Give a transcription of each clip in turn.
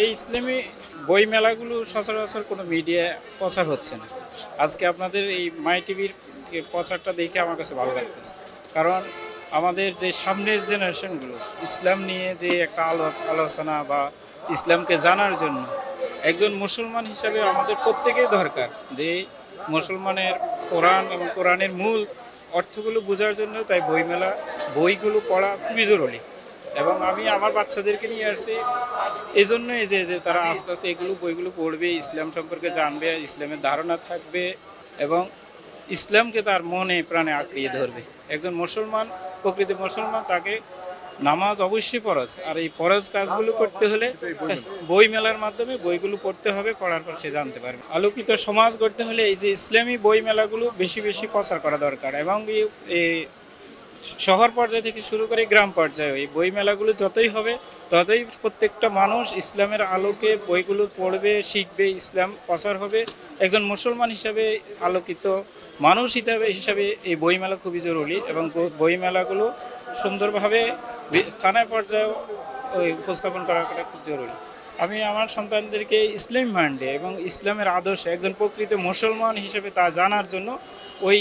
এই ইসলামী বই মেলাগুলো সচরাচর কোনো মিডিয়া প্রচার হচ্ছে না। আজকে আপনাদের এই মাই টিভির প্রচারটা দেখে আমার কাছে ভালো লাগতেছে। কারণ আমাদের যে সামনের জেনারেশনগুলো ইসলাম নিয়ে যে একটা আলোচনা বা ইসলামকে জানার জন্য একজন মুসলমান হিসাবে আমাদের প্রত্যেকেই দরকার যে মুসলমানের কোরআন এবং কোরআনের মূল অর্থগুলো বোঝার জন্য তাই বইমেলা বইগুলো পড়া খুবই জরুরি। এবং আমি আমার বাচ্চাদেরকে নিয়ে আসছি এই জন্যই যে তারা আস্তে আস্তে এগুলো বইগুলো পড়বে, ইসলাম সম্পর্কে জানবে, ইসলামের ধারণা থাকবে এবং ইসলামকে তার মনে প্রাণে আঁকড়িয়ে ধরবে। একজন মুসলমান, প্রকৃত মুসলমান, তাকে নামাজ অবশ্যই ফরজ, আর এই ফরজ কাজগুলো করতে হলে বই মেলার মাধ্যমে বইগুলো পড়তে হবে, পড়ার পর সে জানতে পারবে। আলোকিত সমাজ গড়তে হলে এই যে ইসলামী বই মেলাগুলো বেশি বেশি প্রচার করা দরকার এবং এই শহর পর্যায় থেকে শুরু করে গ্রাম পর্যায়ে এই বই মেলাগুলো যতই হবে ততই প্রত্যেকটা মানুষ ইসলামের আলোকে বইগুলো পড়বে, শিখবে, ইসলাম প্রচার হবে। একজন মুসলমান হিসাবে আলোকিত মানুষ হিসাবে এই বইমেলা খুবই জরুরি এবং বইমেলাগুলো সুন্দরভাবে থানায় পর্যায়ে ওই উপস্থাপন করাটা খুব জরুরি। আমি আমার সন্তানদেরকে ইসলাম মান্ডে এবং ইসলামের আদর্শ একজন প্রকৃত মুসলমান হিসেবে তা জানার জন্য ওই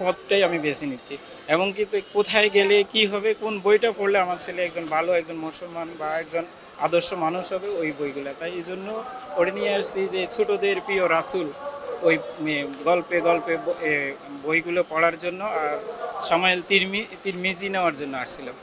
পথটাই আমি বেছে নিচ্ছি। এবং কি কোথায় গেলে কি হবে, কোন বইটা পড়লে আমার ছেলে একজন ভালো একজন মুসলমান বা একজন আদর্শ মানুষ হবে, ওই বইগুলো। তাই এই জন্য ওটা নিয়ে আসছি যে ছোটদের প্রিয় রাসূল ওই গল্পে গল্পে বইগুলো পড়ার জন্য আর সামাইল তিরমিজি নেওয়ার জন্য আসছিলাম।